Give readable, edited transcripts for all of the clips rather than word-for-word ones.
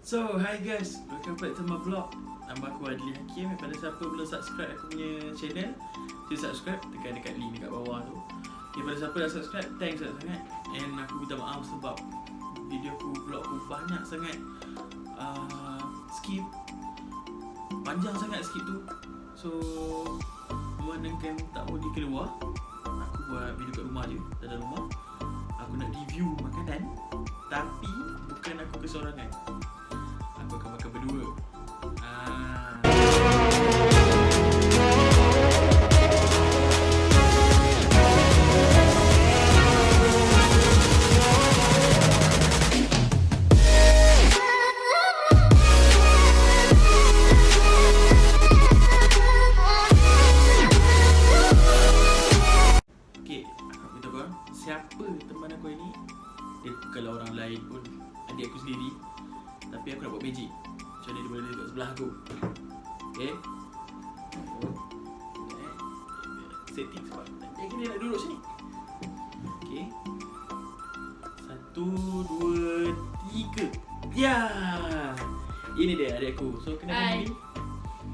So, hi guys, welcome back to my vlog. Nama aku Adli Hakim. Pada siapa belum subscribe aku punya channel, sila subscribe, tekan dekat link dekat bawah tu. Okay, pada siapa dah subscribe, thanks sangat. And aku minta maaf sebab video aku, vlog aku banyak sangat skip. Panjang sangat skip tu. So, memandangkan tak mau keluar, aku buat video kat rumah je, dalam rumah. Aku nak review makanan, tapi bukan aku kesorangan. Aku akan makan berdua. Okay, aku beritahu korang, siapa teman aku ni? Dia bukanlah orang lain pun, adik aku sendiri. Tapi aku nak buat magic. Macam ni dia boleh dekat sebelah aku. Okay. Setting sebab nanti dia nak duduk sini. Okay. 1, 2, 3. Ya. Ini dia adik aku. So kenapa ni?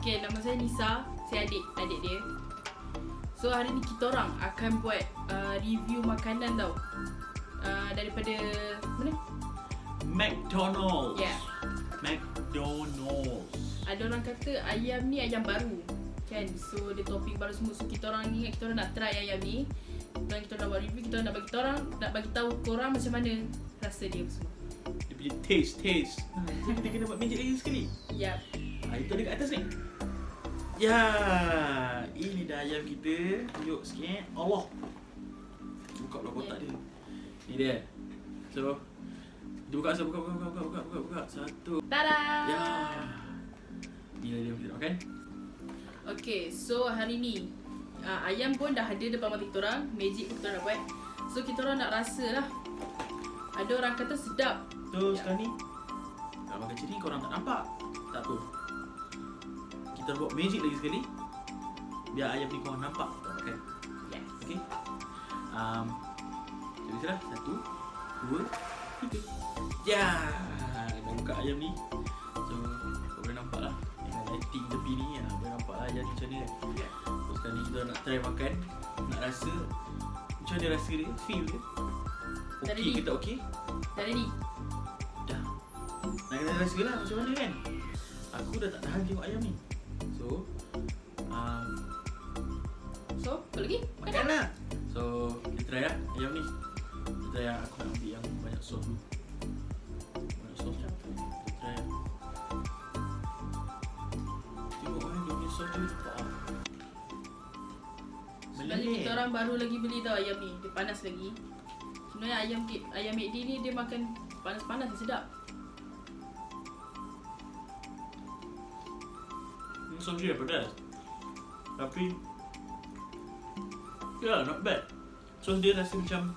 Okay, nama saya Nisa. Saya adik dia. So hari ni kita orang akan buat review makanan tau. Daripada mana? McDonald's. Yeah. McDonald's. Ada orang kata ayam ni ayam baru kan. So dia topping baru semua. So kita orang ni, kita orang nak try ayam ni. Kita orang nak buat review, kita orang nak bagi tahu korang macam mana rasa dia semua. Dia punya taste. Jadi kita kena buat magic lagi sekali. Yap. Itu ada kat atas ni. Ya, ini dah ayam kita. Tunjuk sikit. Allah. Buka pula kotak dia. Ni dia. So, kita buka. Satu. Tada! Ya. Ni dia kita makan. Okay, so hari ni ayam pun dah ada depan mata kita orang. Magic pun kita orang nak buat. So kita orang nak rasa lah. Ada orang kata sedap. So, sekarang ni kalau makan cili korang tak nampak. Tak apa. Kita buat magic lagi sekali. Biar ayam ni korang nampak. Korang makan. Yes. Okay. Jadi lah. 1, 2, 3. Ya. Dah buka ayam ni. So, kau boleh nampak lah. Dengan lighting tepi ni, boleh nampak lah ayam ni macam ni kan. So, sekarang ni kita nak try makan. Nak rasa macam mana rasa dia, feel dia. Okey ke tak okey? Dah ready? Dah. Nak kena rasa lah macam mana kan. Aku dah tak tahan tengok ayam ni. So, apa lagi? makan lah. So, kita try lah ayam ni. Kita try lah. Aku nak ambil yang banyak sos dulu. Banyak sos je. Kita try lah. Tengok kan dia punya sos dia nampak lah. Sekali kita orang baru lagi beli tau ayam ni. Dia panas lagi. Sebenarnya ayam McD ni dia makan panas-panas dia sedap. Sos dia pedas. Tapi ya, not bad. Sos dia rasa macam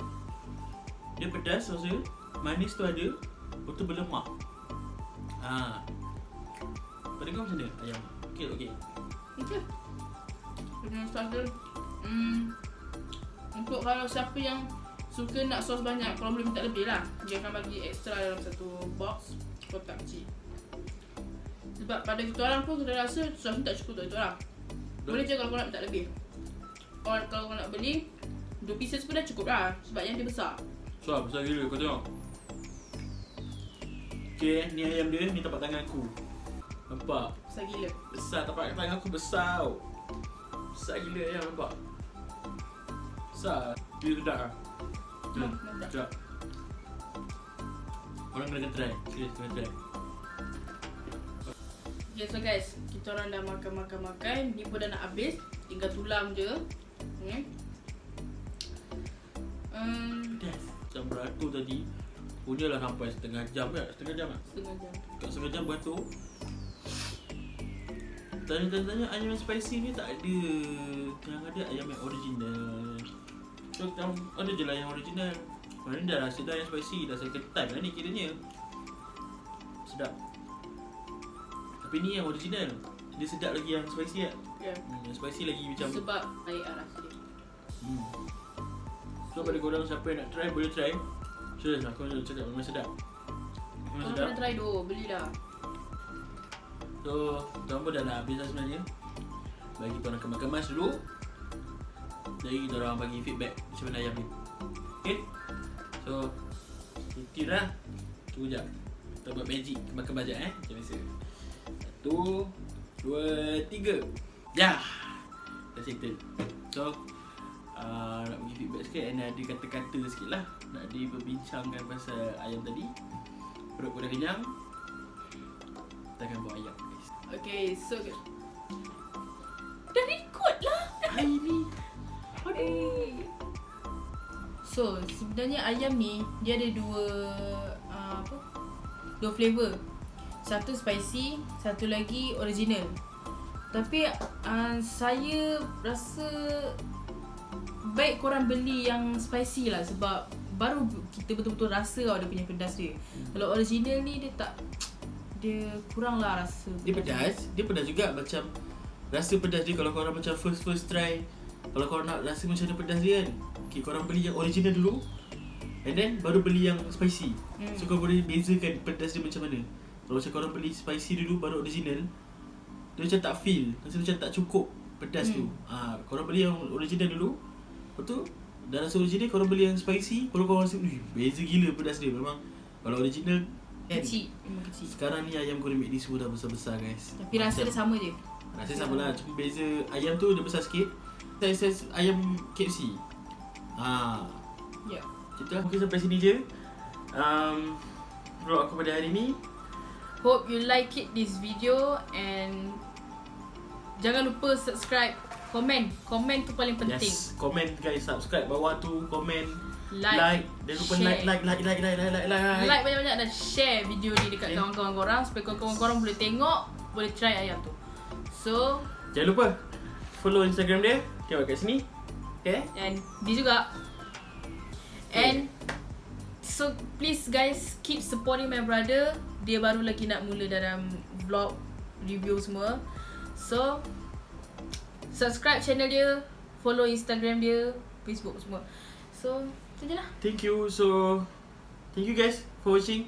dia pedas sos dia. Manis tu ada. Betul berlemak. Pada kau macam mana ayam? Okey. Okay. Dengan sos dia untuk kalau siapa yang suka nak sos banyak, kalau boleh minta lebih lah. Dia akan bagi extra dalam satu box kotak kecil. Sebab pada kita orang pun kita rasa sos ni tak cukup untuk kita orang. Boleh je kalau kau nak minta lebih. Kalau kau nak beli 2 pieces pun dah cukup lah. Sebab yang dia besar. Besar gila kau tengok. Okay, ni ayam dia, ni tapak tangan aku. Nampak? Besar gila. Besar, tapak tangan aku besar tau. Besar gila ayam, nampak? Besar. Dia sedap lah. Sedap. Korang kena try. Serius kena try. Okay, so guys, kita orang dah makan. Ni pun dah nak habis. Tinggal tulang je. Pedas. Macam beratur tadi punyalah sampai setengah jam kan? Setengah jam. Kat setengah jam beratur. Tanya ayam yang spicy ni tak ada. Yang ada ayam yang original. So ada je lah yang original. Kalau ni dah rasa dah yang spicy. Dah second time lah ni kiranya. Sedap. Tapi ni yang original. Dia sedap lagi yang spicy kan? Ya. Yang spicy lagi macam sebab air rasa dia. So pada korang siapa yang nak try boleh try. Serius lah, kau nak cakap memang sedap. Memang Korang sedap. kena try doh, belilah. So, korang pun dah nak habis dah sebenarnya. Bagi korang kemas-kemas dulu. Jadi korang bagi feedback macam mana ayam ni. Okay? So, itu dah. Tunggu jap. Kita buat magic kemas-kemas jap macam biasa. 1, 2, 3. Dah settle. So, nak bagi feedback sikit and ada kata-kata sikit lah. Nak diperbincangkan pasal ayam tadi. Perut pun dah kenyang. Kita akan buat ayam, guys. Okay, so dah record lah Hari ni. So sebenarnya ayam ni dia ada dua flavor. Satu spicy, satu lagi original. Tapi saya rasa baik korang beli yang spicy lah, sebab baru kita betul-betul rasa tau dia punya pedas dia. Kalau original ni dia kurang lah rasa. Dia pedas juga macam rasa pedas dia kalau korang macam first try. Kalau korang nak rasa macam mana pedas dia kan, okay, korang beli yang original dulu and then baru beli yang spicy. So korang boleh bezakan pedas dia macam mana. Kalau macam korang beli spicy dulu baru original, dia macam tak feel, rasa macam tak cukup pedas tu. Korang beli yang original dulu, lepas tu dah rasa original korang beli yang spicy, kalau korang rasa beza gila pedas dia. Memang kalau original kecil, memang kecil. Sekarang ni ayam Goreng McD semua dah besar-besar, guys. Tapi rasa dia sama je. Rasa sama lah, cuma beza ayam tu dia besar sikit. Saiz ayam KFC. Ya. Kita mungkin sampai sini je vlog aku pada hari ni. Hope you like it this video and jangan lupa subscribe, komen tu paling penting. Yes, komen guys, subscribe bawah tu, komen, like, jangan lupa share. like Banyak-banyak dan share video ni dekat kawan-kawan korang supaya kawan-kawan boleh tengok, boleh try ayam tu. So, jangan lupa follow Instagram dia, tengok kat sini. Okay? and dia juga. And so please guys, keep supporting my brother. Dia baru lagi nak mula dalam vlog, review semua. So subscribe channel dia, follow Instagram dia, Facebook semua. So, macam je lah. Thank you. So, thank you guys for watching.